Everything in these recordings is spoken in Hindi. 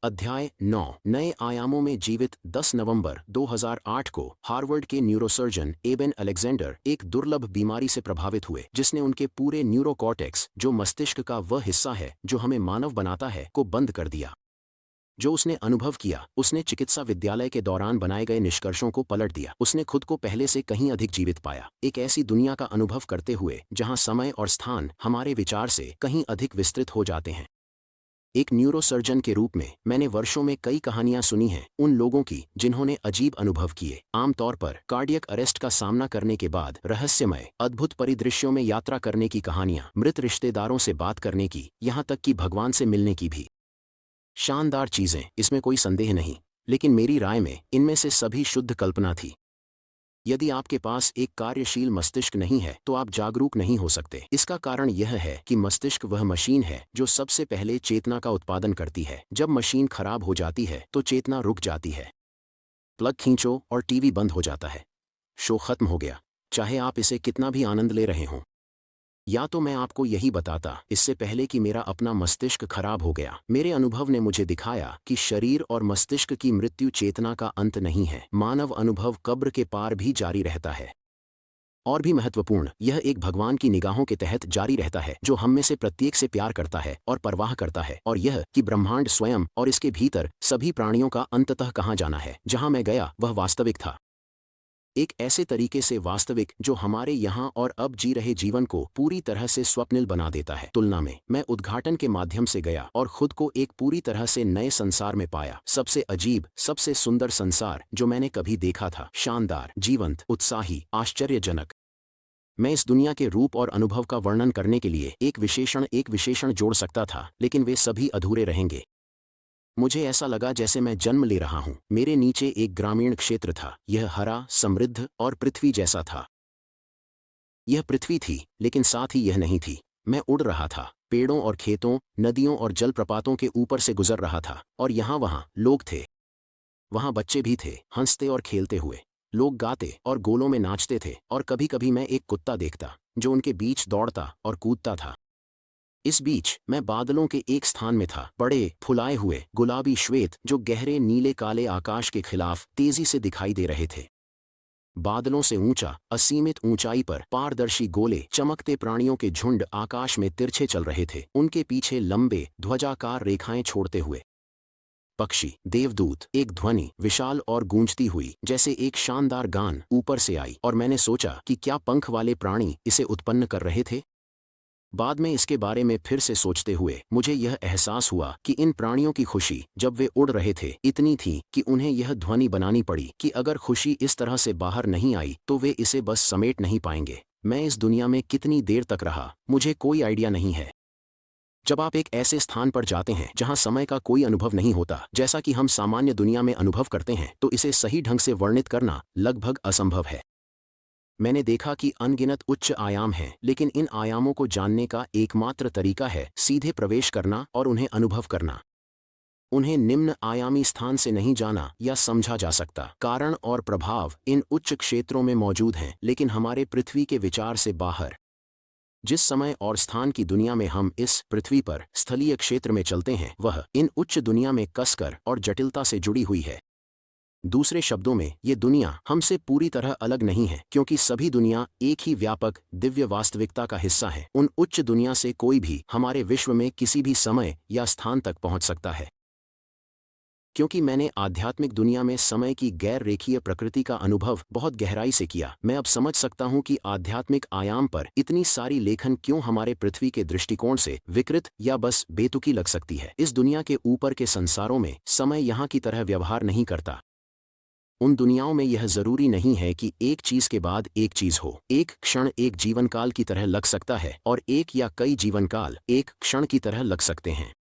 अध्याय 9 नए आयामों में जीवित 10 नवंबर 2008 को हार्वर्ड के न्यूरोसर्जन एबेन अलेक्जेंडर एक दुर्लभ बीमारी से प्रभावित हुए जिसने उनके पूरे न्यूरोकॉर्टेक्स, जो मस्तिष्क का वह हिस्सा है जो हमें मानव बनाता है, को बंद कर दिया। जो उसने अनुभव किया, उसने चिकित्सा विद्यालय के दौरान बनाए गए निष्कर्षों को पलट दिया। उसने खुद को पहले से कहीं अधिक जीवित पाया, एक ऐसी दुनिया का अनुभव करते हुए जहां समय और स्थान हमारे विचार से कहीं अधिक विस्तृत हो जाते हैं। एक न्यूरोसर्जन के रूप में मैंने वर्षों में कई कहानियां सुनी हैं उन लोगों की जिन्होंने अजीब अनुभव किए, आमतौर पर कार्डियक अरेस्ट का सामना करने के बाद रहस्यमय अद्भुत परिदृश्यों में यात्रा करने की कहानियां, मृत रिश्तेदारों से बात करने की, यहां तक कि भगवान से मिलने की भी। शानदार चीजें, इसमें कोई संदेह नहीं, लेकिन मेरी राय में इनमें से सभी शुद्ध कल्पना थी। यदि आपके पास एक कार्यशील मस्तिष्क नहीं है तो आप जागरूक नहीं हो सकते। इसका कारण यह है कि मस्तिष्क वह मशीन है जो सबसे पहले चेतना का उत्पादन करती है। जब मशीन खराब हो जाती है तो चेतना रुक जाती है। प्लग खींचो और टीवी बंद हो जाता है, शो खत्म हो गया, चाहे आप इसे कितना भी आनंद ले रहे हों। या तो मैं आपको यही बताता इससे पहले कि मेरा अपना मस्तिष्क खराब हो गया। मेरे अनुभव ने मुझे दिखाया कि शरीर और मस्तिष्क की मृत्यु चेतना का अंत नहीं है। मानव अनुभव कब्र के पार भी जारी रहता है। और भी महत्वपूर्ण, यह एक भगवान की निगाहों के तहत जारी रहता है जो हम में से प्रत्येक से प्यार करता है और परवाह करता है। और यह कि ब्रह्मांड स्वयं और इसके भीतर सभी प्राणियों का अंततः कहाँ जाना है। जहाँ मैं गया वह वास्तविक था, एक ऐसे तरीके से वास्तविक जो हमारे यहाँ और अब जी रहे जीवन को पूरी तरह से स्वप्निल बना देता है। तुलना में मैं उद्घाटन के माध्यम से गया और खुद को एक पूरी तरह से नए संसार में पाया। सबसे अजीब, सबसे सुंदर संसार जो मैंने कभी देखा था। शानदार, जीवंत, उत्साही, आश्चर्यजनक। मैं इस दुनिया के रूप और अनुभव का वर्णन करने के लिए एक विशेषण जोड़ सकता था, लेकिन वे सभी अधूरे रहेंगे। मुझे ऐसा लगा जैसे मैं जन्म ले रहा हूं। मेरे नीचे एक ग्रामीण क्षेत्र था। यह हरा, समृद्ध और पृथ्वी जैसा था। यह पृथ्वी थी, लेकिन साथ ही यह नहीं थी। मैं उड़ रहा था, पेड़ों और खेतों, नदियों और जलप्रपातों के ऊपर से गुजर रहा था। और यहाँ-वहाँ लोग थे। वहाँ बच्चे भी थे, हंसते और खेलते हुए। लोग गाते और गोलों में नाचते थे। और कभी-कभी मैं एक कुत्ता देखता जो उनके बीच दौड़ता और कूदता था। इस बीच मैं बादलों के एक स्थान में था, बड़े, फुलाए हुए, गुलाबी श्वेत, जो गहरे नीले काले आकाश के खिलाफ तेजी से दिखाई दे रहे थे। बादलों से ऊंचा, असीमित ऊंचाई पर पारदर्शी गोले, चमकते प्राणियों के झुंड आकाश में तिरछे चल रहे थे, उनके पीछे लंबे, ध्वजाकार रेखाएं छोड़ते हुए। पक्षी, देवदूत, एक ध्वनि, विशाल और गूंजती हुई, जैसे एक शानदार गान, ऊपर से आई। और मैंने सोचा कि क्या पंख वाले प्राणी इसे उत्पन्न कर रहे थे। बाद में इसके बारे में फिर से सोचते हुए मुझे यह एहसास हुआ कि इन प्राणियों की खुशी जब वे उड़ रहे थे इतनी थी कि उन्हें यह ध्वनि बनानी पड़ी कि अगर खुशी इस तरह से बाहर नहीं आई तो वे इसे बस समेट नहीं पाएंगे। मैं इस दुनिया में कितनी देर तक रहा, मुझे कोई आइडिया नहीं है। जब आप एक ऐसे स्थान पर जाते हैं जहां समय का कोई अनुभव नहीं होता, जैसा कि हम सामान्य दुनिया में अनुभव करते हैं, तो इसे सही ढंग से वर्णित करना लगभग असंभव है। मैंने देखा कि अनगिनत उच्च आयाम हैं, लेकिन इन आयामों को जानने का एकमात्र तरीका है सीधे प्रवेश करना और उन्हें अनुभव करना। उन्हें निम्न आयामी स्थान से नहीं जाना या समझा जा सकता। कारण और प्रभाव इन उच्च क्षेत्रों में मौजूद हैं, लेकिन हमारे पृथ्वी के विचार से बाहर। जिस समय और स्थान की दुनिया में हम इस पृथ्वी पर स्थलीय क्षेत्र में चलते हैं, वह इन उच्च दुनिया में कसकर और जटिलता से जुड़ी हुई है। दूसरे शब्दों में, ये दुनिया हमसे पूरी तरह अलग नहीं है, क्योंकि सभी दुनिया एक ही व्यापक, दिव्य वास्तविकता का हिस्सा है। उन उच्च दुनिया से कोई भी हमारे विश्व में किसी भी समय या स्थान तक पहुंच सकता है। क्योंकि मैंने आध्यात्मिक दुनिया में समय की गैर रेखीय प्रकृति का अनुभव बहुत गहराई से किया, मैं अब समझ सकता हूं कि आध्यात्मिक आयाम पर इतनी सारी लेखन क्यों हमारे पृथ्वी के दृष्टिकोण से विकृत या बस बेतुकी लग सकती है। इस दुनिया के ऊपर के संसारों में समय यहाँ की तरह व्यवहार नहीं करता। उन दुनियाओं में यह जरूरी नहीं है कि एक चीज के बाद एक चीज हो। एक क्षण एक जीवनकाल की तरह लग सकता है और एक या कई जीवनकाल एक क्षण की तरह लग सकते हैं।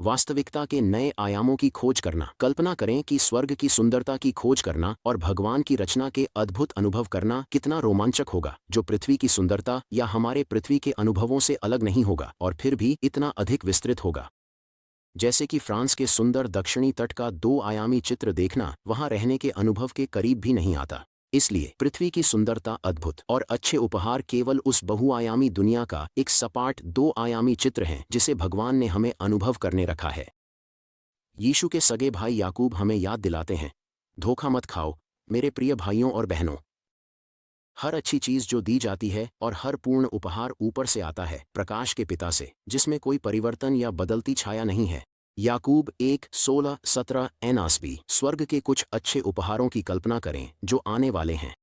वास्तविकता के नए आयामों की खोज करना, कल्पना करें कि स्वर्ग की सुंदरता की खोज करना और भगवान की रचना के अद्भुत अनुभव करना कितना रोमांचक होगा, जो पृथ्वी की सुंदरता या हमारे पृथ्वी के अनुभवों से अलग नहीं होगा और फिर भी इतना अधिक विस्तृत होगा। जैसे कि फ्रांस के सुंदर दक्षिणी तट का 2 आयामी चित्र देखना वहां रहने के अनुभव के करीब भी नहीं आता। इसलिए पृथ्वी की सुंदरता, अद्भुत और अच्छे उपहार केवल उस बहुआयामी दुनिया का एक सपाट 2 आयामी चित्र हैं जिसे भगवान ने हमें अनुभव करने रखा है। यीशु के सगे भाई याकूब हमें याद दिलाते हैं, धोखा मत खाओ मेरे प्रिय भाइयों और बहनों। हर अच्छी चीज जो दी जाती है और हर पूर्ण उपहार ऊपर से आता है, प्रकाश के पिता से, जिसमें कोई परिवर्तन या बदलती छाया नहीं है। याकूब 1:16-17 एनआसबी। स्वर्ग के कुछ अच्छे उपहारों की कल्पना करें जो आने वाले हैं।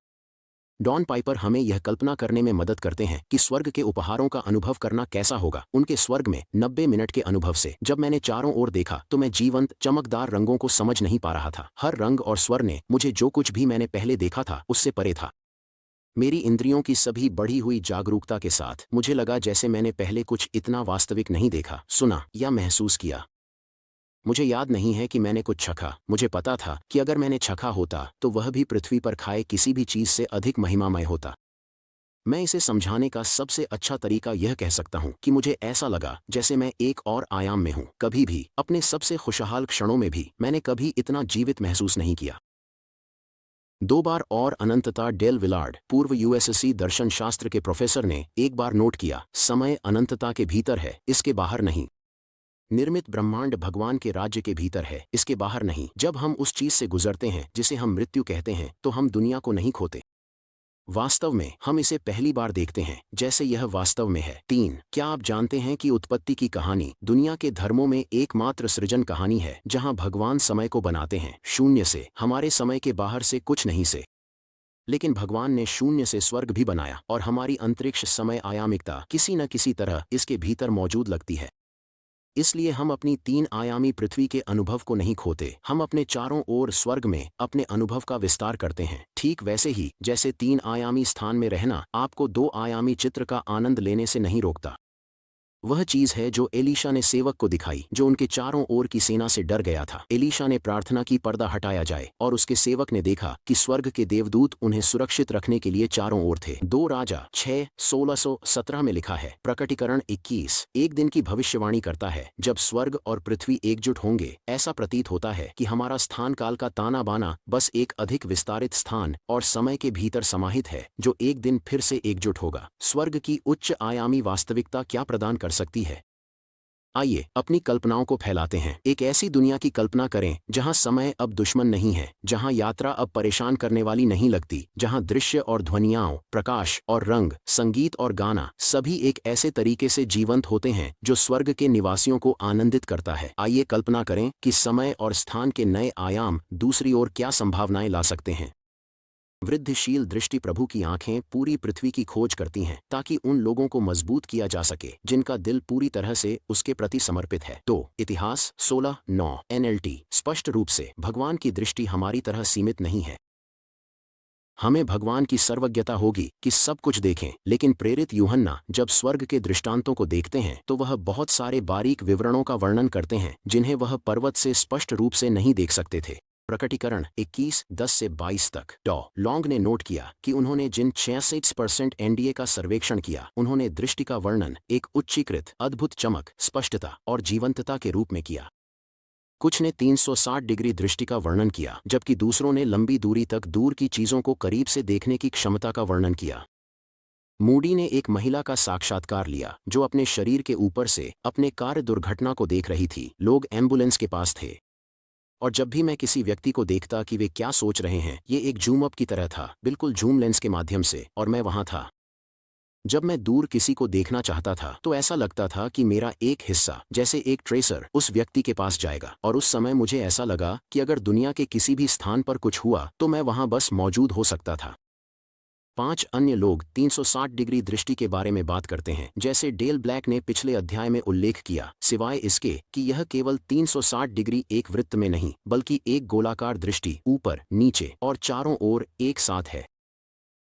डॉन पाइपर हमें यह कल्पना करने में मदद करते हैं कि स्वर्ग के उपहारों का अनुभव करना कैसा होगा। उनके स्वर्ग में 90 मिनट के अनुभव से जब मैंने चारों ओर देखा तो मैं जीवंत चमकदार रंगों को समझ नहीं पा रहा था। हर रंग और स्वर ने मुझे जो कुछ भी मैंने पहले देखा था उससे परे था। मेरी इंद्रियों की सभी बढ़ी हुई जागरूकता के साथ मुझे लगा जैसे मैंने पहले कुछ इतना वास्तविक नहीं देखा, सुना या महसूस किया। मुझे याद नहीं है कि मैंने कुछ चखा। मुझे पता था कि अगर मैंने चखा होता तो वह भी पृथ्वी पर खाए किसी भी चीज से अधिक महिमामय होता। मैं इसे समझाने का सबसे अच्छा तरीका यह कह सकता हूं कि मुझे ऐसा लगा जैसे मैं एक और आयाम में हूं। कभी भी अपने सबसे खुशहाल क्षणों में भी मैंने कभी इतना जीवित महसूस नहीं किया। 2 बार और अनंतता। डेल विलार्ड, पूर्व यूएससी दर्शन शास्त्र के प्रोफेसर ने एक बार नोट किया, समय अनंतता के भीतर है, इसके बाहर नहीं। निर्मित ब्रह्मांड भगवान के राज्य के भीतर है, इसके बाहर नहीं। जब हम उस चीज से गुजरते हैं जिसे हम मृत्यु कहते हैं तो हम दुनिया को नहीं खोते। वास्तव में हम इसे पहली बार देखते हैं जैसे यह वास्तव में है। 3, क्या आप जानते हैं कि उत्पत्ति की कहानी दुनिया के धर्मों में एकमात्र सृजन कहानी है जहां भगवान समय को बनाते हैं शून्य से, हमारे समय के बाहर से, कुछ नहीं से। लेकिन भगवान ने शून्य से स्वर्ग भी बनाया और हमारी अंतरिक्ष समय आयामिकता किसी न किसी तरह इसके भीतर मौजूद लगती है। इसलिए हम अपनी 3 आयामी पृथ्वी के अनुभव को नहीं खोते, हम अपने चारों ओर स्वर्ग में अपने अनुभव का विस्तार करते हैं। ठीक वैसे ही जैसे 3 आयामी स्थान में रहना आपको 2 आयामी चित्र का आनंद लेने से नहीं रोकता। वह चीज है जो एलीशा ने सेवक को दिखाई जो उनके चारों ओर की सेना से डर गया था। एलीशा ने प्रार्थना की पर्दा हटाया जाए और उसके सेवक ने देखा कि स्वर्ग के देवदूत उन्हें सुरक्षित रखने के लिए चारों ओर थे। 2 राजा 6:16-17 में लिखा है। प्रकटीकरण 21 एक दिन की भविष्यवाणी करता है जब स्वर्ग और पृथ्वी एकजुट होंगे। ऐसा प्रतीत होता है कि हमारा स्थान काल का ताना बाना बस एक अधिक विस्तारित स्थान और समय के भीतर समाहित है जो एक दिन फिर से एकजुट होगा। स्वर्ग की उच्च आयामी वास्तविकता क्या प्रदान कर सकती है? आइए अपनी कल्पनाओं को फैलाते हैं। एक ऐसी दुनिया की कल्पना करें जहां समय अब दुश्मन नहीं है, जहां यात्रा अब परेशान करने वाली नहीं लगती, जहां दृश्य और ध्वनियाओं, प्रकाश और रंग, संगीत और गाना सभी एक ऐसे तरीके से जीवंत होते हैं जो स्वर्ग के निवासियों को आनंदित करता है। आइए कल्पना करें कि समय और स्थान के नए आयाम दूसरी ओर क्या संभावनाएं ला सकते हैं। वृद्धिशील दृष्टि प्रभु की आंखें पूरी पृथ्वी की खोज करती हैं ताकि उन लोगों को मजबूत किया जा सके जिनका दिल पूरी तरह से उसके प्रति समर्पित है। तो इतिहास 16:9 NLT स्पष्ट रूप से भगवान की दृष्टि हमारी तरह सीमित नहीं है। हमें भगवान की सर्वज्ञता होगी कि सब कुछ देखें, लेकिन प्रेरित यूहन्ना जब स्वर्ग के दृष्टांतों को देखते हैं तो वह बहुत सारे बारीक विवरणों का वर्णन करते हैं जिन्हें वह पर्वत से स्पष्ट रूप से नहीं देख सकते थे। प्रकटीकरण 21:10-22 तक। डॉ लॉन्ग ने नोट किया कि उन्होंने जिन 66% NDA का सर्वेक्षण किया उन्होंने दृष्टि का वर्णन एक उच्चीकृत अद्भुत चमक, स्पष्टता और जीवंतता के रूप में किया। कुछ ने 360 डिग्री दृष्टि का वर्णन किया जबकि दूसरों ने लंबी दूरी तक दूर की चीजों को करीब से देखने की क्षमता का वर्णन किया। मूडी ने एक महिला का साक्षात्कार लिया जो अपने शरीर के ऊपर से अपने कार दुर्घटना को देख रही थी। लोग एम्बुलेंस के पास थे और जब भी मैं किसी व्यक्ति को देखता कि वे क्या सोच रहे हैं, ये एक जूम अप की तरह था, बिल्कुल जूम लेंस के माध्यम से, और मैं वहां था। जब मैं दूर किसी को देखना चाहता था तो ऐसा लगता था कि मेरा एक हिस्सा जैसे एक ट्रेसर उस व्यक्ति के पास जाएगा, और उस समय मुझे ऐसा लगा कि अगर दुनिया के किसी भी स्थान पर कुछ हुआ तो मैं वहां बस मौजूद हो सकता था। 5 अन्य लोग 360 डिग्री दृष्टि के बारे में बात करते हैं जैसे डेल ब्लैक ने पिछले अध्याय में उल्लेख किया, सिवाय इसके कि यह केवल 360 डिग्री एक वृत्त में नहीं बल्कि एक गोलाकार दृष्टि ऊपर, नीचे और चारों ओर एक साथ है।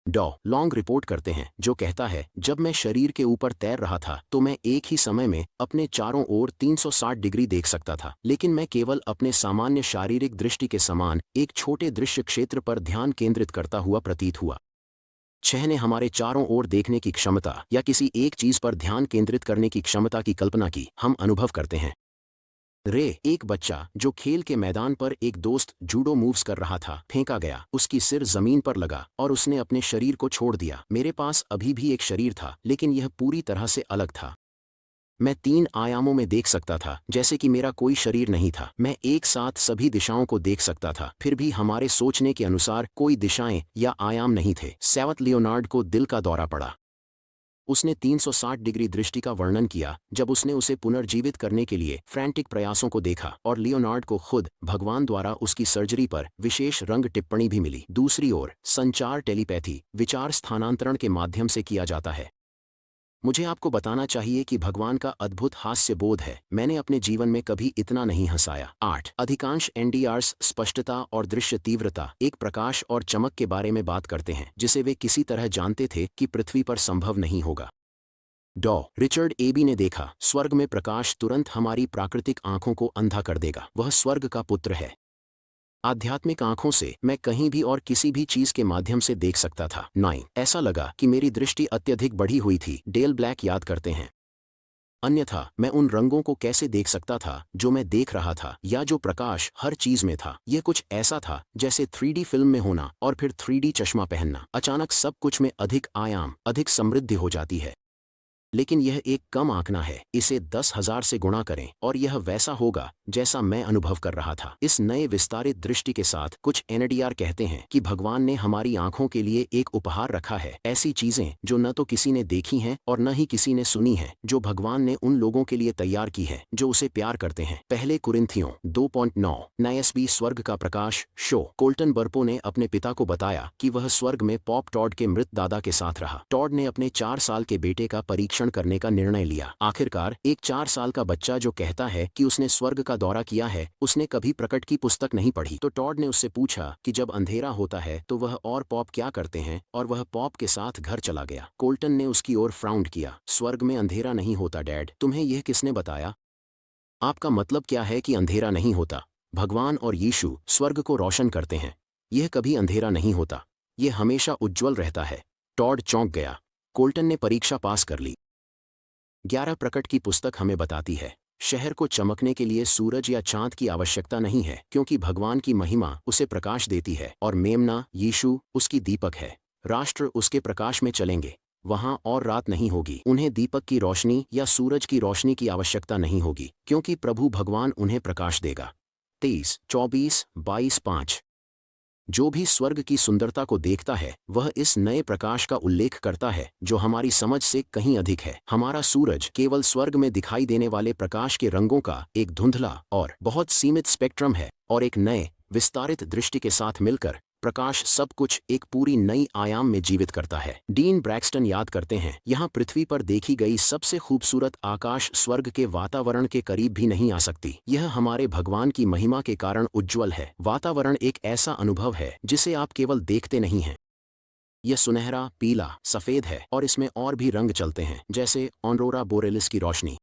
डॉ लॉन्ग रिपोर्ट करते हैं जो कहता है, जब मैं शरीर के ऊपर तैर रहा था तो मैं एक ही समय में अपने चारों ओर 360 डिग्री देख सकता था, लेकिन मैं केवल अपने सामान्य शारीरिक दृष्टि के समान एक छोटे दृश्य क्षेत्र पर ध्यान केंद्रित करता हुआ प्रतीत हुआ। 6 ने हमारे चारों ओर देखने की क्षमता या किसी एक चीज पर ध्यान केंद्रित करने की क्षमता की कल्पना की। हम अनुभव करते हैं। रे, एक बच्चा जो खेल के मैदान पर एक दोस्त जूडो मूव्स कर रहा था, फेंका गया, उसकी सिर जमीन पर लगा और उसने अपने शरीर को छोड़ दिया। मेरे पास अभी भी एक शरीर था लेकिन यह पूरी तरह से अलग था। मैं 3 आयामों में देख सकता था, जैसे कि मेरा कोई शरीर नहीं था। मैं एक साथ सभी दिशाओं को देख सकता था, फिर भी हमारे सोचने के अनुसार कोई दिशाएं या आयाम नहीं थे। सैवत लियोनार्ड को दिल का दौरा पड़ा। उसने 360 डिग्री दृष्टि का वर्णन किया जब उसने उसे पुनर्जीवित करने के लिए फ्रैंटिक प्रयासों को देखा, और लियोनार्ड को खुद भगवान द्वारा उसकी सर्जरी पर विशेष रंग टिप्पणी भी मिली। दूसरी ओर संचार टेलीपैथी विचार स्थानांतरण के माध्यम से किया जाता है। मुझे आपको बताना चाहिए कि भगवान का अद्भुत हास्य बोध है। मैंने अपने जीवन में कभी इतना नहीं हंसाया। 8 अधिकांश एनडीआर्स स्पष्टता और दृश्य तीव्रता, एक प्रकाश और चमक के बारे में बात करते हैं जिसे वे किसी तरह जानते थे कि पृथ्वी पर संभव नहीं होगा। डॉ रिचर्ड एबी ने देखा, स्वर्ग में प्रकाश तुरंत हमारी प्राकृतिक आंखों को अंधा कर देगा। वह स्वर्ग का पुत्र है। आध्यात्मिक आंखों से मैं कहीं भी और किसी भी चीज के माध्यम से देख सकता था। 9 ऐसा लगा कि मेरी दृष्टि अत्यधिक बढ़ी हुई थी। डेल ब्लैक याद करते हैं। अन्यथा मैं उन रंगों को कैसे देख सकता था जो मैं देख रहा था, या जो प्रकाश हर चीज में था। यह कुछ ऐसा था जैसे 3D फिल्म में होना और फिर 3D चश्मा पहनना। अचानक सब कुछ में अधिक आयाम, अधिक समृद्धि हो जाती है। लेकिन यह एक कम आंकना है। इसे 10,000 से गुणा करें और यह वैसा होगा जैसा मैं अनुभव कर रहा था। इस नए विस्तारित दृष्टि के साथ कुछ एनडीआर कहते हैं कि भगवान ने हमारी आंखों के लिए एक उपहार रखा है, ऐसी चीजें जो न तो किसी ने देखी हैं और न ही किसी ने सुनी है, जो भगवान ने उन लोगों के लिए तैयार की है जो उसे प्यार करते हैं। पहले कुरिन्थियों 2.9 NASB स्वर्ग का प्रकाश शो। कोल्टन बर्पो ने अपने पिता को बताया कि वह स्वर्ग में पॉप टॉड के मृत दादा के साथ रहा। टॉड ने अपने 4 साल के बेटे का परीक्षण करने का निर्णय लिया। आखिरकार एक 4 साल का बच्चा जो कहता है कि उसने स्वर्ग का दौरा किया है, उसने कभी प्रकट की पुस्तक नहीं पढ़ी। तो टॉड ने उससे पूछा कि जब अंधेरा होता है तो वह और पॉप क्या करते हैं, और वह पॉप के साथ घर चला गया। कोल्टन ने उसकी ओर फ्राउंड किया। स्वर्ग में अंधेरा नहीं होता डैड, तुम्हें यह किसने बताया? आपका मतलब क्या है कि अंधेरा नहीं होता? भगवान और यीशु स्वर्ग को रोशन करते हैं। यह कभी अंधेरा नहीं होता, यह हमेशा उज्ज्वल रहता है। टॉड चौंक गया। कोल्टन ने परीक्षा पास कर ली। 11 प्रकट की पुस्तक हमें बताती है, शहर को चमकने के लिए सूरज या चांद की आवश्यकता नहीं है, क्योंकि भगवान की महिमा उसे प्रकाश देती है, और मेमना यीशु उसकी दीपक है। राष्ट्र उसके प्रकाश में चलेंगे, वहां और रात नहीं होगी। उन्हें दीपक की रोशनी या सूरज की रोशनी की आवश्यकता नहीं होगी, क्योंकि प्रभु भगवान उन्हें प्रकाश देगा। 23, 24, 22, 5 जो भी स्वर्ग की सुंदरता को देखता है वह इस नए प्रकाश का उल्लेख करता है जो हमारी समझ से कहीं अधिक है। हमारा सूरज केवल स्वर्ग में दिखाई देने वाले प्रकाश के रंगों का एक धुंधला और बहुत सीमित स्पेक्ट्रम है, और एक नए विस्तारित दृष्टि के साथ मिलकर प्रकाश सब कुछ एक पूरी नई आयाम में जीवित करता है। डीन ब्रैक्सटन याद करते हैं, यहाँ पृथ्वी पर देखी गई सबसे खूबसूरत आकाश स्वर्ग के वातावरण के करीब भी नहीं आ सकती। यह हमारे भगवान की महिमा के कारण उज्ज्वल है। वातावरण एक ऐसा अनुभव है जिसे आप केवल देखते नहीं हैं। यह सुनहरा, पीला, सफेद है, और इसमें और भी रंग चलते हैं, जैसे ऑरोरा बोरेलिस की रोशनी।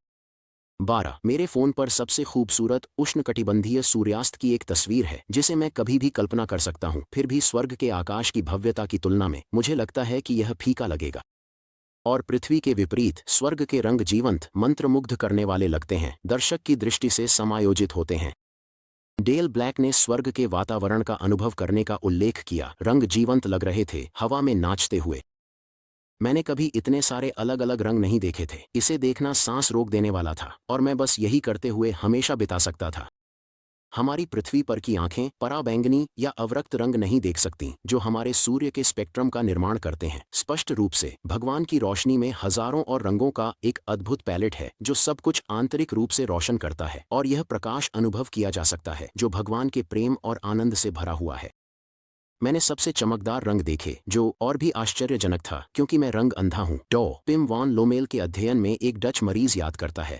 12 मेरे फोन पर सबसे खूबसूरत उष्णकटिबंधीय सूर्यास्त की एक तस्वीर है जिसे मैं कभी भी कल्पना कर सकता हूँ। फिर भी स्वर्ग के आकाश की भव्यता की तुलना में मुझे लगता है कि यह फीका लगेगा। और पृथ्वी के विपरीत स्वर्ग के रंग जीवंत, मंत्रमुग्ध करने वाले लगते हैं, दर्शक की दृष्टि से समायोजित होते हैं। डेल ब्लैक ने स्वर्ग के वातावरण का अनुभव करने का उल्लेख किया। रंग जीवंत लग रहे थे, हवा में नाचते हुए। मैंने कभी इतने सारे अलग अलग रंग नहीं देखे थे। इसे देखना सांस रोक देने वाला था, और मैं बस यही करते हुए हमेशा बिता सकता था। हमारी पृथ्वी पर की आंखें पराबैंगनी या अवरक्त रंग नहीं देख सकती जो हमारे सूर्य के स्पेक्ट्रम का निर्माण करते हैं। स्पष्ट रूप से भगवान की रोशनी में हजारों और रंगों का एक अद्भुत पैलेट है जो सब कुछ आंतरिक रूप से रोशन करता है, और यह प्रकाश अनुभव किया जा सकता है जो भगवान के प्रेम और आनंद से भरा हुआ है। मैंने सबसे चमकदार रंग देखे, जो और भी आश्चर्यजनक था क्योंकि मैं रंग अंधा हूँ। डॉ पिम वॉन लोमेल के अध्ययन में एक डच मरीज याद करता है,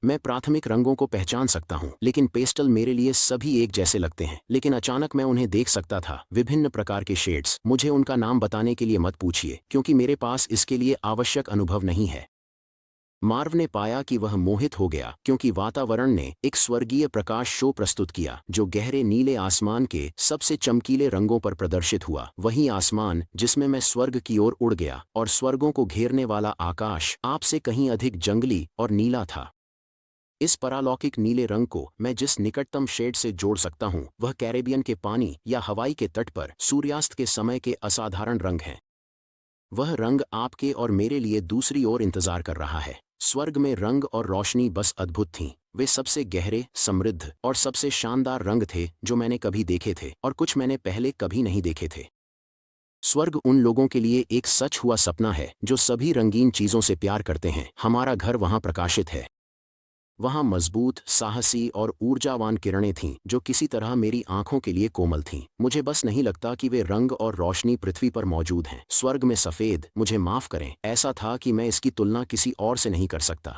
मैं प्राथमिक रंगों को पहचान सकता हूँ, लेकिन पेस्टल मेरे लिए सभी एक जैसे लगते हैं। लेकिन अचानक मैं उन्हें देख सकता था, विभिन्न प्रकार के शेड्स। मुझे उनका नाम बताने के लिए मत पूछिए, क्योंकि मेरे पास इसके लिए आवश्यक अनुभव नहीं है। मार्व ने पाया कि वह मोहित हो गया क्योंकि वातावरण ने एक स्वर्गीय प्रकाश शो प्रस्तुत किया जो गहरे नीले आसमान के सबसे चमकीले रंगों पर प्रदर्शित हुआ। वही आसमान जिसमें मैं स्वर्ग की ओर उड़ गया, और स्वर्गों को घेरने वाला आकाश आपसे कहीं अधिक जंगली और नीला था। इस परालौकिक नीले रंग को मैं जिस निकटतम शेड से जोड़ सकता हूँ वह कैरेबियन के पानी या हवाई के तट पर सूर्यास्त के समय के असाधारण रंग हैं। वह रंग आपके और मेरे लिए दूसरी ओर इंतजार कर रहा है। स्वर्ग में रंग और रोशनी बस अद्भुत थीं। वे सबसे गहरे, समृद्ध और सबसे शानदार रंग थे जो मैंने कभी देखे थे, और कुछ मैंने पहले कभी नहीं देखे थे। स्वर्ग उन लोगों के लिए एक सच हुआ सपना है जो सभी रंगीन चीजों से प्यार करते हैं। हमारा घर वहां प्रकाशित है। वहां मजबूत, साहसी और ऊर्जावान किरणें थीं जो किसी तरह मेरी आंखों के लिए कोमल थीं। मुझे बस नहीं लगता कि वे रंग और रोशनी पृथ्वी पर मौजूद हैं। स्वर्ग में सफ़ेद, मुझे माफ़ करें, ऐसा था कि मैं इसकी तुलना किसी और से नहीं कर सकता।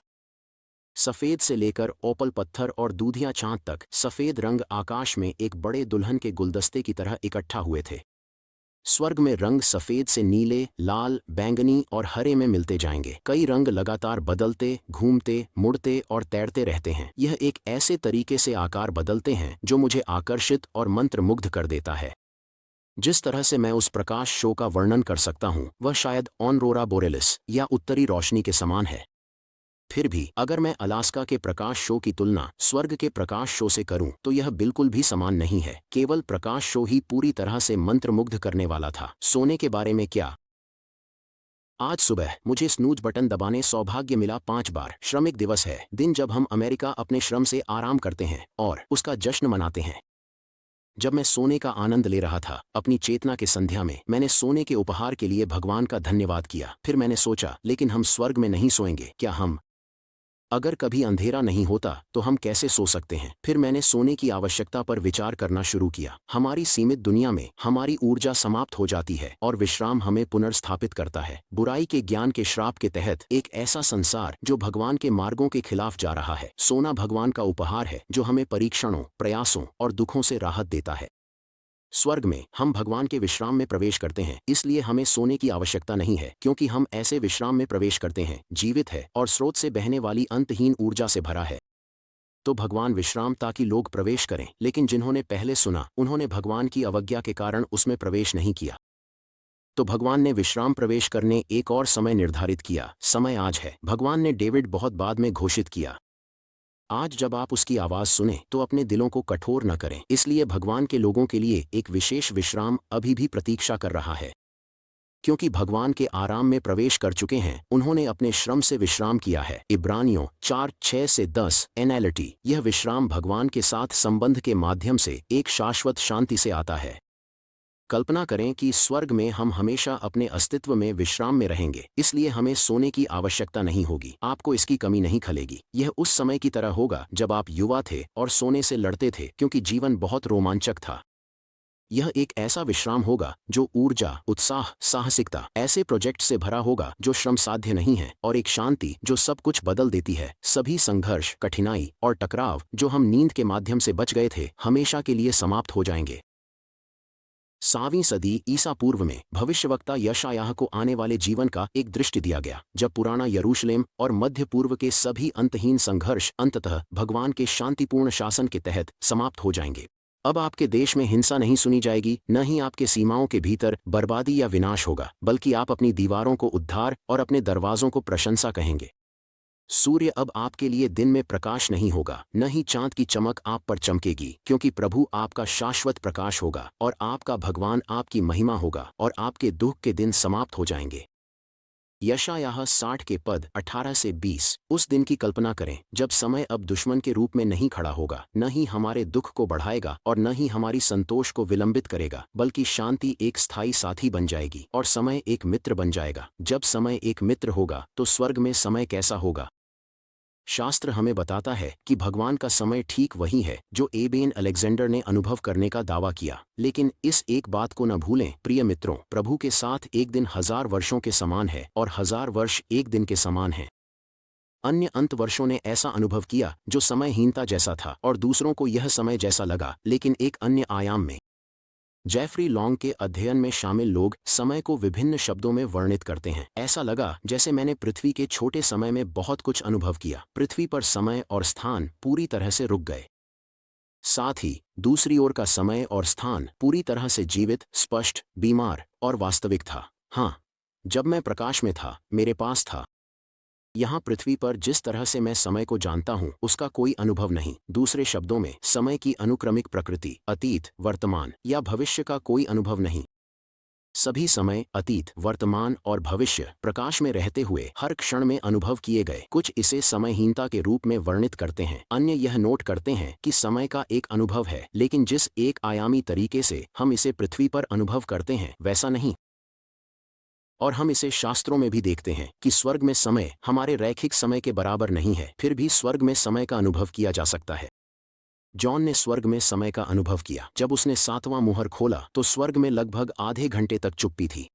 सफ़ेद से लेकर ओपल पत्थर और दूधिया चांद तक सफ़ेद रंग आकाश में एक बड़े दुल्हन के गुलदस्ते की तरह इकट्ठा हुए थे। स्वर्ग में रंग सफ़ेद से नीले, लाल, बैंगनी और हरे में मिलते जाएंगे। कई रंग लगातार बदलते, घूमते, मुड़ते और तैरते रहते हैं। यह एक ऐसे तरीके से आकार बदलते हैं जो मुझे आकर्षित और मंत्रमुग्ध कर देता है। जिस तरह से मैं उस प्रकाश शो का वर्णन कर सकता हूँ वह शायद ऑनरोरा बोरेलिस या उत्तरी रोशनी के समान है। फिर भी अगर मैं अलास्का के प्रकाश शो की तुलना स्वर्ग के प्रकाश शो से करूं तो यह बिल्कुल भी समान नहीं है। केवल प्रकाश शो ही पूरी तरह से मंत्रमुग्ध करने वाला था। सोने के बारे में क्या? आज सुबह मुझे स्नूज बटन दबाने सौभाग्य मिला 5 बार। श्रमिक दिवस है, दिन जब हम अमेरिका अपने श्रम से आराम करते हैं और उसका जश्न मनाते हैं। जब मैं सोने का आनंद ले रहा था अपनी चेतना के संध्या में, मैंने सोने के उपहार के लिए भगवान का धन्यवाद किया। फिर मैंने सोचा, लेकिन हम स्वर्ग में नहीं सोएंगे क्या? हम अगर कभी अंधेरा नहीं होता तो हम कैसे सो सकते हैं? फिर मैंने सोने की आवश्यकता पर विचार करना शुरू किया। हमारी सीमित दुनिया में हमारी ऊर्जा समाप्त हो जाती है और विश्राम हमें पुनर्स्थापित करता है। बुराई के ज्ञान के श्राप के तहत एक ऐसा संसार जो भगवान के मार्गों के खिलाफ जा रहा है। सोना भगवान का उपहार है जो हमें परीक्षणों, प्रयासों और दुखों से राहत देता है। स्वर्ग में हम भगवान के विश्राम में प्रवेश करते हैं, इसलिए हमें सोने की आवश्यकता नहीं है, क्योंकि हम ऐसे विश्राम में प्रवेश करते हैं जीवित है और स्रोत से बहने वाली अंतहीन ऊर्जा से भरा है। तो भगवान विश्राम ताकि लोग प्रवेश करें, लेकिन जिन्होंने पहले सुना उन्होंने भगवान की अवज्ञा के कारण उसमें प्रवेश नहीं किया। तो भगवान ने विश्राम प्रवेश करने एक और समय निर्धारित किया। समय आज है, भगवान ने डेविड बहुत बाद में घोषित किया। आज जब आप उसकी आवाज़ सुने तो अपने दिलों को कठोर न करें। इसलिए भगवान के लोगों के लिए एक विशेष विश्राम अभी भी प्रतीक्षा कर रहा है, क्योंकि भगवान के आराम में प्रवेश कर चुके हैं। उन्होंने अपने श्रम से विश्राम किया है। इब्रानियों 4:6-10 एनएलटी। यह विश्राम भगवान के साथ संबंध के माध्यम से एक शाश्वत शांति से आता है। कल्पना करें कि स्वर्ग में हम हमेशा अपने अस्तित्व में विश्राम में रहेंगे, इसलिए हमें सोने की आवश्यकता नहीं होगी। आपको इसकी कमी नहीं खलेगी। यह उस समय की तरह होगा जब आप युवा थे और सोने से लड़ते थे, क्योंकि जीवन बहुत रोमांचक था। यह एक ऐसा विश्राम होगा जो ऊर्जा, उत्साह, साहसिकता, ऐसे प्रोजेक्ट से भरा होगा जो श्रम साध्य नहीं है, और एक शांति जो सब कुछ बदल देती है। सभी संघर्ष, कठिनाई और टकराव जो हम नींद के माध्यम से बच गए थे हमेशा के लिए समाप्त हो जाएंगे। 7वीं सदी ईसा पूर्व में भविष्यवक्ता यशायाह को आने वाले जीवन का एक दृष्टि दिया गया, जब पुराना यरूशलेम और मध्य पूर्व के सभी अंतहीन संघर्ष अंततः भगवान के शांतिपूर्ण शासन के तहत समाप्त हो जाएंगे। अब आपके देश में हिंसा नहीं सुनी जाएगी, न ही आपके सीमाओं के भीतर बर्बादी या विनाश होगा, बल्कि आप अपनी दीवारों को उद्धार और अपने दरवाजों को प्रशंसा कहेंगे। सूर्य अब आपके लिए दिन में प्रकाश नहीं होगा, न ही चांद की चमक आप पर चमकेगी, क्योंकि प्रभु आपका शाश्वत प्रकाश होगा और आपका भगवान आपकी महिमा होगा, और आपके दुख के दिन समाप्त हो जाएंगे। यशायाह 60 के पद 18-20। उस दिन की कल्पना करें जब समय अब दुश्मन के रूप में नहीं खड़ा होगा, न ही हमारे दुख को बढ़ाएगा और न ही हमारी संतोष को विलंबित करेगा, बल्कि शांति एक स्थायी साथी बन जाएगी और समय एक मित्र बन जाएगा। जब समय एक मित्र होगा तो स्वर्ग में समय कैसा होगा? शास्त्र हमें बताता है कि भगवान का समय ठीक वही है जो एबेन अलेक्जेंडर ने अनुभव करने का दावा किया। लेकिन इस एक बात को न भूलें प्रिय मित्रों, प्रभु के साथ एक दिन 1000 वर्षों के समान है और 1000 वर्ष एक दिन के समान हैं। अन्य अंत वर्षों ने ऐसा अनुभव किया जो समयहीनता जैसा था, और दूसरों को यह समय जैसा लगा, लेकिन एक अन्य आयाम में। जेफरी लॉन्ग के अध्ययन में शामिल लोग समय को विभिन्न शब्दों में वर्णित करते हैं। ऐसा लगा जैसे मैंने पृथ्वी के छोटे समय में बहुत कुछ अनुभव किया। पृथ्वी पर समय और स्थान पूरी तरह से रुक गए। साथ ही दूसरी ओर का समय और स्थान पूरी तरह से जीवित, स्पष्ट, बीमार और वास्तविक था। हाँ, जब मैं प्रकाश में था मेरे पास था। यहाँ पृथ्वी पर जिस तरह से मैं समय को जानता हूँ उसका कोई अनुभव नहीं। दूसरे शब्दों में, समय की अनुक्रमिक प्रकृति, अतीत, वर्तमान या भविष्य का कोई अनुभव नहीं। सभी समय, अतीत, वर्तमान और भविष्य प्रकाश में रहते हुए हर क्षण में अनुभव किए गए। कुछ इसे समयहीनता के रूप में वर्णित करते हैं, अन्य यह नोट करते हैं कि समय का एक अनुभव है, लेकिन जिस एक आयामी तरीके से हम इसे पृथ्वी पर अनुभव करते हैं वैसा नहीं। और हम इसे शास्त्रों में भी देखते हैं कि स्वर्ग में समय हमारे रैखिक समय के बराबर नहीं है, फिर भी स्वर्ग में समय का अनुभव किया जा सकता है। जॉन ने स्वर्ग में समय का अनुभव किया। जब उसने 7वां मुहर खोला तो स्वर्ग में लगभग आधे घंटे तक चुप्पी थी।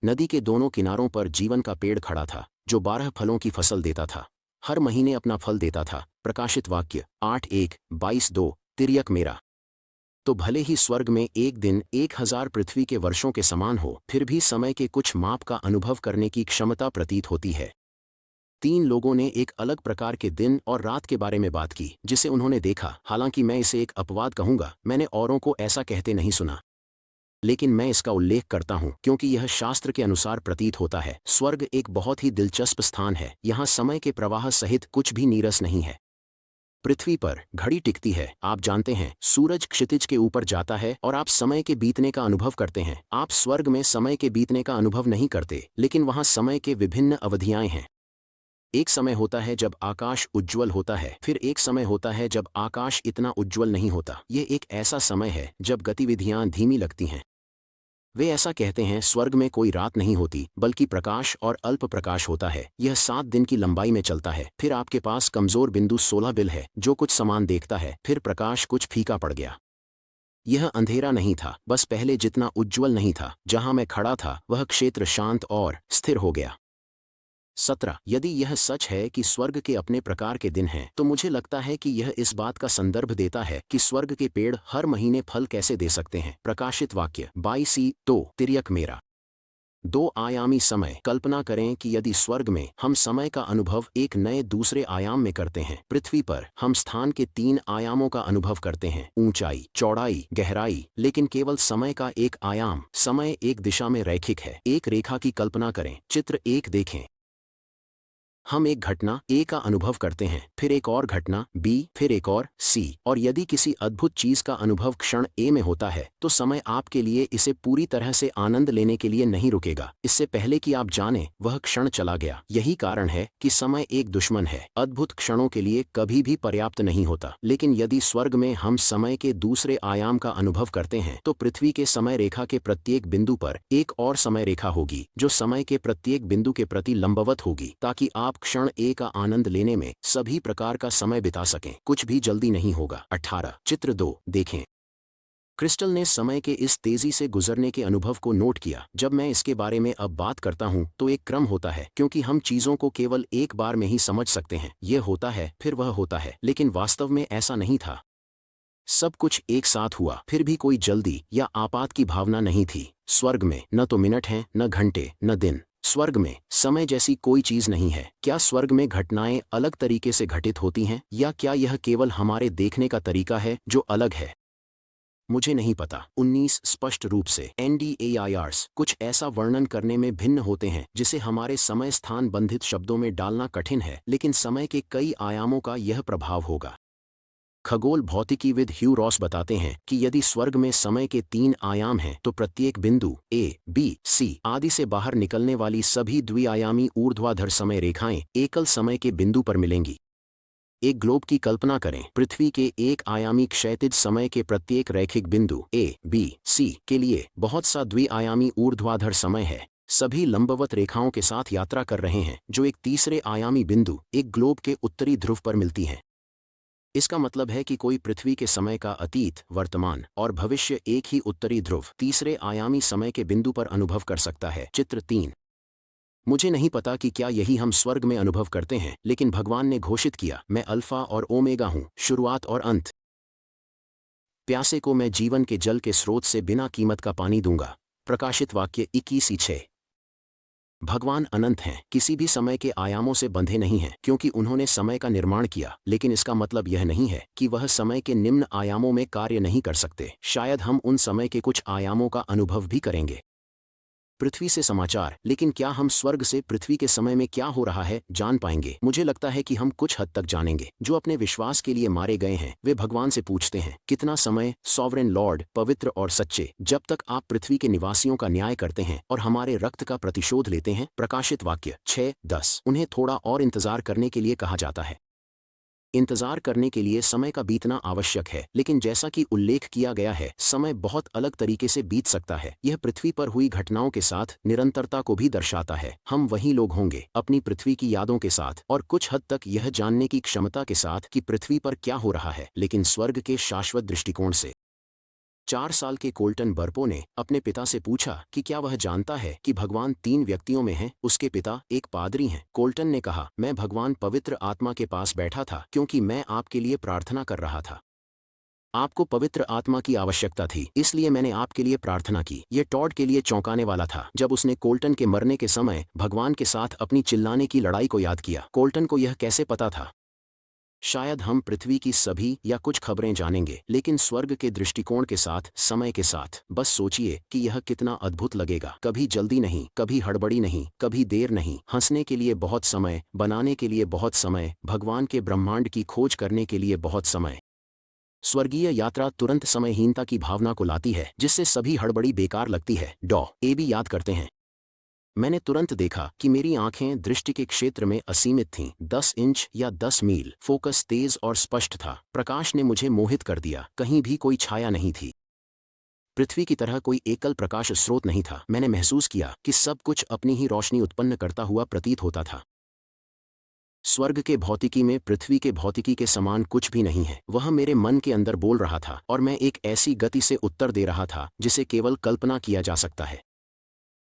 नदी के दोनों किनारों पर जीवन का पेड़ खड़ा था, जो 12 फलों की फसल देता था। हर महीने अपना फल देता था। प्रकाशित वाक्य 8:1-22:2 तिर्यक मेरा। तो भले ही स्वर्ग में एक दिन 1000 पृथ्वी के वर्षों के समान हो, फिर भी समय के कुछ माप का अनुभव करने की क्षमता प्रतीत होती है। 3 लोगों ने एक अलग प्रकार के दिन और रात के बारे में बात की जिसे उन्होंने देखा। हालांकि मैं इसे एक अपवाद कहूंगा, मैंने औरों को ऐसा कहते नहीं सुना, लेकिन मैं इसका उल्लेख करता हूं क्योंकि यह शास्त्र के अनुसार प्रतीत होता है। स्वर्ग एक बहुत ही दिलचस्प स्थान है। यहाँ समय के प्रवाह सहित कुछ भी नीरस नहीं है। पृथ्वी पर घड़ी टिकती है, आप जानते हैं, सूरज क्षितिज के ऊपर जाता है और आप समय के बीतने का अनुभव करते हैं। आप स्वर्ग में समय के बीतने का अनुभव नहीं करते, लेकिन वहाँ समय के विभिन्न अवधियाएं हैं। एक समय होता है जब आकाश उज्ज्वल होता है, फिर एक समय होता है जब आकाश इतना उज्ज्वल नहीं होता। यह एक ऐसा समय है जब गतिविधियां धीमी लगती हैं। वे ऐसा कहते हैं, स्वर्ग में कोई रात नहीं होती, बल्कि प्रकाश और अल्प प्रकाश होता है। यह 7 दिन की लंबाई में चलता है। फिर आपके पास कमजोर बिंदु 16 बिल है, जो कुछ समान देखता है। फिर प्रकाश कुछ फीका पड़ गया। यह अंधेरा नहीं था, बस पहले जितना उज्ज्वल नहीं था। जहां मैं खड़ा था वह क्षेत्र शांत और स्थिर हो गया। 17 यदि यह सच है कि स्वर्ग के अपने प्रकार के दिन हैं, तो मुझे लगता है कि यह इस बात का संदर्भ देता है कि स्वर्ग के पेड़ हर महीने फल कैसे दे सकते हैं। प्रकाशित वाक्य 22 तो तिर्यक मेरा। 2 आयामी समय। कल्पना करें कि यदि स्वर्ग में हम समय का अनुभव एक नए दूसरे आयाम में करते हैं, पृथ्वी पर हम स्थान के 3 आयामों का अनुभव करते हैं, ऊंचाई, चौड़ाई, गहराई, लेकिन केवल समय का एक आयाम। समय एक दिशा में रैखिक है। एक रेखा की कल्पना करें। चित्र 1 देखें। हम एक घटना ए का अनुभव करते हैं, फिर एक और घटना बी, फिर एक और सी, और यदि किसी अद्भुत चीज का अनुभव क्षण ए में होता है तो समय आपके लिए इसे पूरी तरह से आनंद लेने के लिए नहीं रुकेगा। इससे पहले कि आप जाने वह क्षण चला गया। यही कारण है कि समय एक दुश्मन है। अद्भुत क्षणों के लिए कभी भी पर्याप्त नहीं होता। लेकिन यदि स्वर्ग में हम समय के दूसरे आयाम का अनुभव करते हैं तो पृथ्वी के समय रेखा के प्रत्येक बिंदु पर एक और समय रेखा होगी जो समय के प्रत्येक बिंदु के प्रति लंबवत होगी, ताकि आप क्षण ए का आनंद लेने में सभी प्रकार का समय बिता सकें। कुछ भी जल्दी नहीं होगा। 18 चित्र 2 देखें। क्रिस्टल ने समय के इस तेजी से गुजरने के अनुभव को नोट किया। जब मैं इसके बारे में अब बात करता हूं तो एक क्रम होता है, क्योंकि हम चीजों को केवल एक बार में ही समझ सकते हैं। यह होता है, फिर वह होता है, लेकिन वास्तव में ऐसा नहीं था। सब कुछ एक साथ हुआ, फिर भी कोई जल्दी या आपात की भावना नहीं थी। स्वर्ग में न तो मिनट हैं, न घंटे, न दिन। स्वर्ग में समय जैसी कोई चीज नहीं है। क्या स्वर्ग में घटनाएं अलग तरीके से घटित होती हैं, या क्या यह केवल हमारे देखने का तरीका है जो अलग है? मुझे नहीं पता। 19 स्पष्ट रूप से NDAIRs कुछ ऐसा वर्णन करने में भिन्न होते हैं जिसे हमारे समय स्थान बंधित शब्दों में डालना कठिन है, लेकिन समय के कई आयामों का यह प्रभाव होगा। खगोल भौतिकीविद ह्यू रॉस बताते हैं कि यदि स्वर्ग में समय के 3 आयाम हैं तो प्रत्येक बिंदु A, B, C आदि से बाहर निकलने वाली सभी द्विआयामी ऊर्ध्वाधर समय रेखाएं एकल समय के बिंदु पर मिलेंगी। एक ग्लोब की कल्पना करें। पृथ्वी के एक आयामी क्षैतिज समय के प्रत्येक रैखिक बिंदु A, B, C के लिए बहुत सा द्विआयामी ऊर्ध्वाधर समय है। सभी लंबवत रेखाओं के साथ यात्रा कर रहे हैं जो एक तीसरे आयामी बिंदु, एक ग्लोब के उत्तरी ध्रुव पर मिलती हैं। इसका मतलब है कि कोई पृथ्वी के समय का अतीत, वर्तमान और भविष्य एक ही उत्तरी ध्रुव, तीसरे आयामी समय के बिंदु पर अनुभव कर सकता है। चित्र 3। मुझे नहीं पता कि क्या यही हम स्वर्ग में अनुभव करते हैं, लेकिन भगवान ने घोषित किया, मैं अल्फा और ओमेगा हूँ, शुरुआत और अंत। प्यासे को मैं जीवन के जल के स्रोत से बिना कीमत का पानी दूंगा। प्रकाशित वाक्य 21:6। भगवान अनंत हैं, किसी भी समय के आयामों से बंधे नहीं हैं, क्योंकि उन्होंने समय का निर्माण किया। लेकिन इसका मतलब यह नहीं है कि वह समय के निम्न आयामों में कार्य नहीं कर सकते। शायद हम उन समय के कुछ आयामों का अनुभव भी करेंगे। पृथ्वी से समाचार, लेकिन क्या हम स्वर्ग से पृथ्वी के समय में क्या हो रहा है जान पाएंगे? मुझे लगता है कि हम कुछ हद तक जानेंगे। जो अपने विश्वास के लिए मारे गए हैं वे भगवान से पूछते हैं, कितना समय? सॉवरेन लॉर्ड, पवित्र और सच्चे, जब तक आप पृथ्वी के निवासियों का न्याय करते हैं और हमारे रक्त का प्रतिशोध लेते हैं। प्रकाशित वाक्य 6:10। उन्हें थोड़ा और इंतजार करने के लिए कहा जाता है। इंतजार करने के लिए समय का बीतना आवश्यक है, लेकिन जैसा कि उल्लेख किया गया है, समय बहुत अलग तरीके से बीत सकता है। यह पृथ्वी पर हुई घटनाओं के साथ निरंतरता को भी दर्शाता है। हम वही लोग होंगे, अपनी पृथ्वी की यादों के साथ और कुछ हद तक यह जानने की क्षमता के साथ कि पृथ्वी पर क्या हो रहा है, लेकिन स्वर्ग के शाश्वत दृष्टिकोण से। 4 साल के कोल्टन बर्पो ने अपने पिता से पूछा कि क्या वह जानता है कि भगवान 3 व्यक्तियों में है। उसके पिता एक पादरी हैं। कोल्टन ने कहा, मैं भगवान पवित्र आत्मा के पास बैठा था क्योंकि मैं आपके लिए प्रार्थना कर रहा था। आपको पवित्र आत्मा की आवश्यकता थी, इसलिए मैंने आपके लिए प्रार्थना की। यह टॉड के लिए चौंकाने वाला था जब उसने कोल्टन के मरने के समय भगवान के साथ अपनी चिल्लाने की लड़ाई को याद किया। कोल्टन को यह कैसे पता था? शायद हम पृथ्वी की सभी या कुछ खबरें जानेंगे, लेकिन स्वर्ग के दृष्टिकोण के साथ, समय के साथ। बस सोचिए कि यह कितना अद्भुत लगेगा। कभी जल्दी नहीं, कभी हड़बड़ी नहीं, कभी देर नहीं। हंसने के लिए बहुत समय, बनाने के लिए बहुत समय, भगवान के ब्रह्मांड की खोज करने के लिए बहुत समय। स्वर्गीय यात्रा तुरंत समयहीनता की भावना को लाती है, जिससे सभी हड़बड़ी बेकार लगती है। डॉ ए भी याद करते हैं, मैंने तुरंत देखा कि मेरी आंखें दृष्टि के क्षेत्र में असीमित थीं। 10 इंच या 10 मील। फोकस तेज और स्पष्ट था। प्रकाश ने मुझे मोहित कर दिया। कहीं भी कोई छाया नहीं थी। पृथ्वी की तरह कोई एकल प्रकाश स्रोत नहीं था। मैंने महसूस किया कि सब कुछ अपनी ही रोशनी उत्पन्न करता हुआ प्रतीत होता था। स्वर्ग के भौतिकी में पृथ्वी के भौतिकी के समान कुछ भी नहीं है। वह मेरे मन के अंदर बोल रहा था और मैं एक ऐसी गति से उत्तर दे रहा था जिसे केवल कल्पना किया जा सकता है।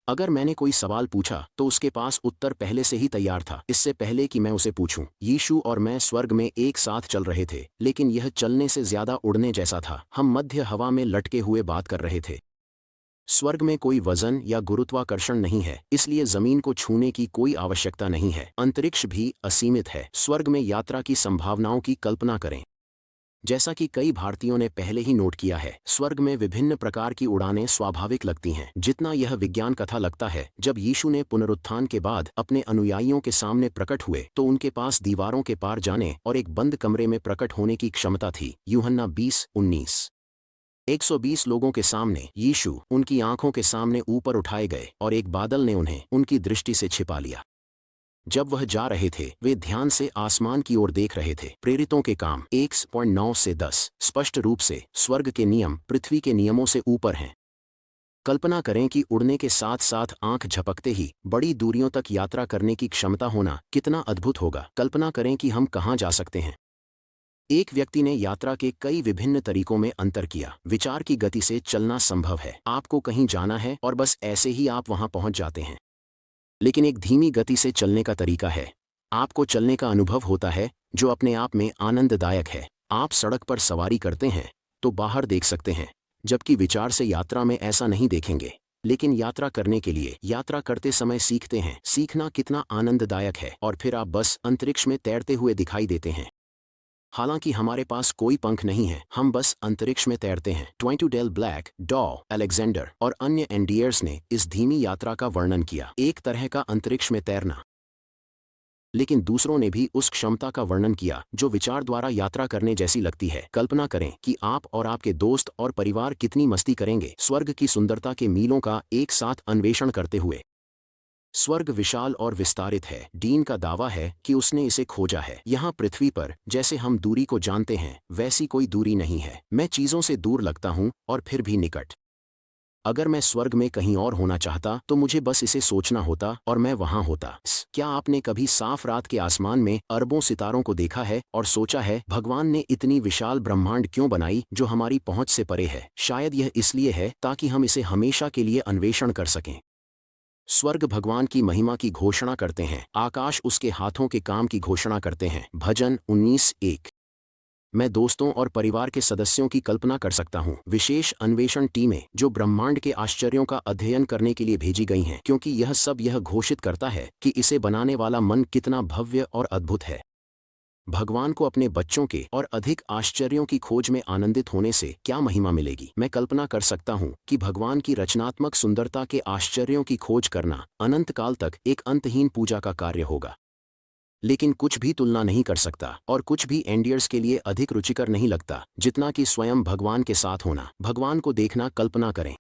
अगर मैंने कोई सवाल पूछा तो उसके पास उत्तर पहले से ही तैयार था, इससे पहले कि मैं उसे पूछूं। यीशु और मैं स्वर्ग में एक साथ चल रहे थे, लेकिन यह चलने से ज्यादा उड़ने जैसा था। हम मध्य हवा में लटके हुए बात कर रहे थे। स्वर्ग में कोई वजन या गुरुत्वाकर्षण नहीं है, इसलिए जमीन को छूने की कोई आवश्यकता नहीं है। अंतरिक्ष भी असीमित है। स्वर्ग में यात्रा की संभावनाओं की कल्पना करें। जैसा कि कई भारतीयों ने पहले ही नोट किया है, स्वर्ग में विभिन्न प्रकार की उड़ानें स्वाभाविक लगती हैं, जितना यह विज्ञान कथा लगता है। जब यीशु ने पुनरुत्थान के बाद अपने अनुयायियों के सामने प्रकट हुए तो उनके पास दीवारों के पार जाने और एक बंद कमरे में प्रकट होने की क्षमता थी। यूहन्ना 20:19। 120 लोगों के सामने यीशु उनकी आंखों के सामने ऊपर उठाए गए और एक बादल ने उन्हें उनकी दृष्टि से छिपा लिया। जब वह जा रहे थे वे ध्यान से आसमान की ओर देख रहे थे। प्रेरितों के काम 1:9 से 10। स्पष्ट रूप से स्वर्ग के नियम पृथ्वी के नियमों से ऊपर हैं। कल्पना करें कि उड़ने के साथ साथ आंख झपकते ही बड़ी दूरियों तक यात्रा करने की क्षमता होना कितना अद्भुत होगा। कल्पना करें कि हम कहाँ जा सकते हैं। एक व्यक्ति ने यात्रा के कई विभिन्न तरीकों में अंतर किया। विचार की गति से चलना संभव है। आपको कहीं जाना है और बस ऐसे ही आप वहां पहुंच जाते हैं। लेकिन एक धीमी गति से चलने का तरीका है। आपको चलने का अनुभव होता है जो अपने आप में आनंददायक है। आप सड़क पर सवारी करते हैं तो बाहर देख सकते हैं, जबकि विचार से यात्रा में ऐसा नहीं देखेंगे। लेकिन यात्रा करने के लिए यात्रा करते समय सीखते हैं। सीखना कितना आनंददायक है और फिर आप बस अंतरिक्ष में तैरते हुए दिखाई देते हैं। हालांकि हमारे पास कोई पंख नहीं है, हम बस अंतरिक्ष में तैरते हैं। ट्वेंटी डेल ब्लैक, डॉ अलेक्जेंडर और अन्य एनडीयर्स ने इस धीमी यात्रा का वर्णन किया, एक तरह का अंतरिक्ष में तैरना। लेकिन दूसरों ने भी उस क्षमता का वर्णन किया जो विचार द्वारा यात्रा करने जैसी लगती है। कल्पना करें कि आप और आपके दोस्त और परिवार कितनी मस्ती करेंगे स्वर्ग की सुंदरता के मीलों का एक साथ अन्वेषण करते हुए। स्वर्ग विशाल और विस्तारित है। डीन का दावा है कि उसने इसे खोजा है। यहाँ पृथ्वी पर जैसे हम दूरी को जानते हैं वैसी कोई दूरी नहीं है। मैं चीजों से दूर लगता हूँ और फिर भी निकट। अगर मैं स्वर्ग में कहीं और होना चाहता तो मुझे बस इसे सोचना होता और मैं वहां होता। क्या आपने कभी साफ रात के आसमान में अरबों सितारों को देखा है और सोचा है भगवान ने इतनी विशाल ब्रह्मांड क्यों बनाई जो हमारी पहुंच से परे है? शायद यह इसलिए है ताकि हम इसे हमेशा के लिए अन्वेषण कर सकें। स्वर्ग भगवान की महिमा की घोषणा करते हैं। आकाश उसके हाथों के काम की घोषणा करते हैं। भजन 19:1। मैं दोस्तों और परिवार के सदस्यों की कल्पना कर सकता हूँ। विशेष अन्वेषण टीमें जो ब्रह्मांड के आश्चर्यों का अध्ययन करने के लिए भेजी गई हैं, क्योंकि यह सब यह घोषित करता है कि इसे बनाने वाला मन कितना भव्य और अद्भुत है। भगवान को अपने बच्चों के और अधिक आश्चर्यों की खोज में आनंदित होने से क्या महिमा मिलेगी। मैं कल्पना कर सकता हूँ कि भगवान की रचनात्मक सुंदरता के आश्चर्यों की खोज करना अनंत काल तक एक अंतहीन पूजा का कार्य होगा। लेकिन कुछ भी तुलना नहीं कर सकता और कुछ भी एंडियर्स के लिए अधिक रुचिकर नहीं लगता जितना कि स्वयं भगवान के साथ होना। भगवान को देखना। कल्पना करें